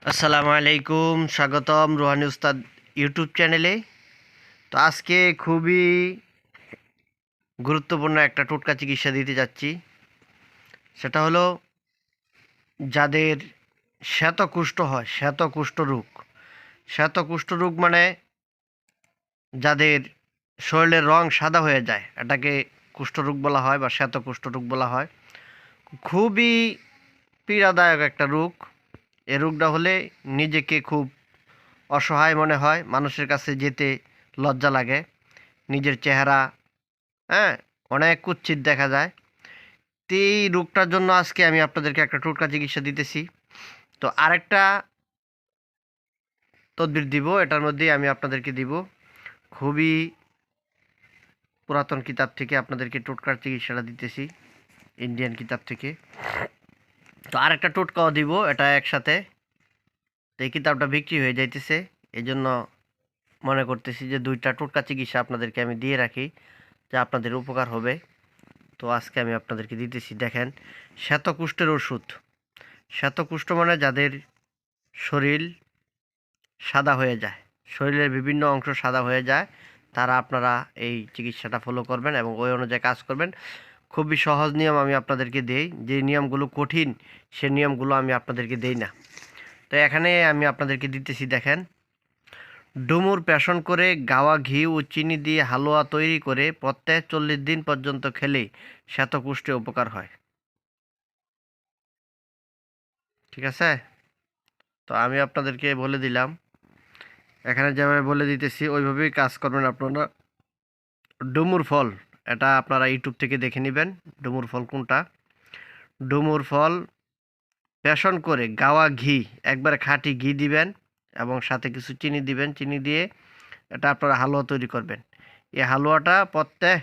আসসালামু আলাইকুম, স্বাগতম রুহানি উস্তাদ ইউটিউব চ্যানেলে। তো আজকে খুবই গুরুত্বপূর্ণ একটা টোটকা চিকিৎসা দিতে যাচ্ছি। সেটা হলো যাদের শ্বেতকুষ্ঠ হয়, শ্বেতকুষ্ঠ রোগ মানে যাদের শরীরের রং সাদা হয়ে যায়, এটাকে কুষ্ঠরোগ বলা হয় বা শ্বেতকুষ্ঠ রোগ বলা হয়। খুবই পীড়াদায়ক একটা রোগ। এই রোগটা হলে নিজেকে খুব অসহায় মনে হয়, মানুষের কাছে যেতে লজ্জা লাগে, নিজের চেহারা হ্যাঁ অনেক কুৎসিত দেখা যায়। তো এই রোগটার জন্য আজকে আমি আপনাদেরকে একটা টোটকা চিকিৎসা দিতেছি। তো আরেকটা তদবির দিব, এটার মধ্যেই আমি আপনাদেরকে দিব খুবই পুরাতন কিতাব থেকে আপনাদেরকে টোটকার চিকিৎসাটা দিতেছি, ইন্ডিয়ান কিতাব থেকে। তো আরেকটা টোটকাও দিব এটা একসাথে। তো এই কিতাবটা বিক্রি হয়ে যাইতেছে, এই জন্য মনে করতেছি যে দুইটা টোটকা চিকিৎসা আপনাদেরকে আমি দিয়ে রাখি, যা আপনাদের উপকার হবে। তো আজকে আমি আপনাদেরকে দিতেছি, দেখেন, শ্বেতকুষ্ঠের ওষুধ। শ্বেতকুষ্ঠ মানে যাদের শরীর সাদা হয়ে যায়, শরীরের বিভিন্ন অংশ সাদা হয়ে যায়, তারা আপনারা এই চিকিৎসাটা ফলো করবেন এবং ওই অনুযায়ী কাজ করবেন। খুবই সহজ নিয়ম আমি আপনাদেরকে দেই, যে নিয়মগুলো কঠিন সে নিয়মগুলো আমি আপনাদেরকে দেই না। তো এখানে আমি আপনাদেরকে দিতেছি, দেখেন, ডুমুর পেষণ করে গাওয়া ঘি ও চিনি দিয়ে হালুয়া তৈরি করে প্রত্যেক 40 দিন পর্যন্ত খেলে শ্বেতকুষ্ঠে উপকার হয়। ঠিক আছে? তো আমি আপনাদেরকে বলে দিলাম, এখানে যেভাবে বলে দিতেছি ওইভাবেই কাজ করবেন আপনারা। ডুমুর ফল, এটা আপনারা ইউটিউব থেকে দেখে নেবেন ডুমুর ফল কোনটা। ডুমুর ফল পেষণ করে গাওয়া ঘি, একবারে খাঁটি ঘি দিবেন এবং সাথে কিছু চিনি দিবেন। চিনি দিয়ে এটা আপনারা হালুয়া তৈরি করবেন। এই হালুয়াটা প্রত্যেক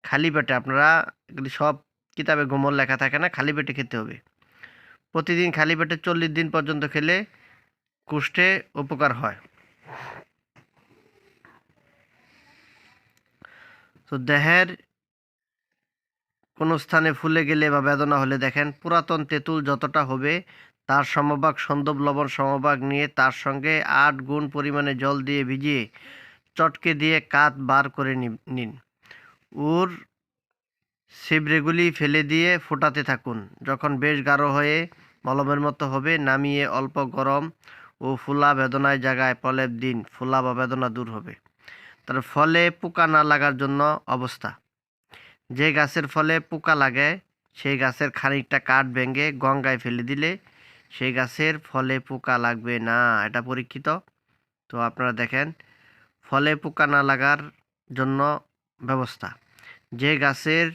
খালি পেটে, আপনারা এগুলি সব কিতাবে গোমর লেখা থাকে না, খালি পেটে খেতে হবে। প্রতিদিন খালি পেটে 40 দিন পর্যন্ত খেলে কুষ্ঠে উপকার হয়। তো দেহের কোনো স্থানে ফুলে গেলে বা বেদনা হলে, দেখেন, পুরাতন তেঁতুল যতটা হবে তার সমভাগ সন্দব লবণ সমভাগ নিয়ে তার সঙ্গে 8 গুণ পরিমাণে জল দিয়ে ভিজিয়ে চটকে দিয়ে কাত বার করে নিন। ওর ছিবড়েগুলি ফেলে দিয়ে ফোটাতে থাকুন। যখন বেশ গাঢ় হয়ে মলমের মতো হবে, নামিয়ে অল্প গরম ও ফুলা বেদনায় জায়গায় প্রলেপ দিন। ফুলা বা বেদনা দূর হবে। তার ফলে পোকা না লাগার জন্য অবস্থা: যে গাছের ফলে পোকা লাগে সেই গাছের খানিকটা কাঠ ভেঙে গঙ্গায় ফেলে দিলে সেই গাছের ফলে পোকা লাগবে না। এটা পরীক্ষিত। তো আপনারা দেখেন, ফলে পোকা না লাগার জন্য ব্যবস্থা: যে গাছের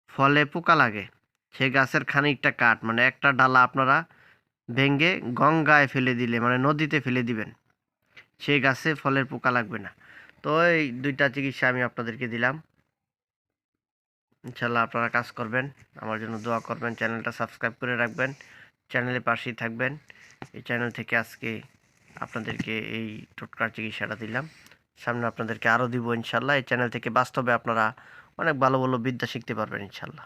ফলে পোকা লাগে সেই গাছের খানিকটা কাঠ, মানে একটা ডালা আপনারা ভেঙে গঙ্গায় ফেলে দিলে, মানে নদীতে ফেলে দিবেন, সেই গাছে ফলের পোকা লাগবে না। তো এই দুইটা চিকিৎসা আমি আপনাদেরকে দিলাম। ইনশাল্লাহ আপনারা কাজ করবেন, আমার জন্য দোয়া করবেন, চ্যানেলটা সাবস্ক্রাইব করে রাখবেন, চ্যানেলের পাশেই থাকবেন। এই চ্যানেল থেকে আজকে আপনাদেরকে এই টোটকার চিকিৎসাটা দিলাম, সামনে আপনাদেরকে আরও দিব ইনশাল্লাহ। এই চ্যানেল থেকে বাস্তবে আপনারা অনেক ভালো ভালো বিদ্যা শিখতে পারবেন ইনশাল্লাহ।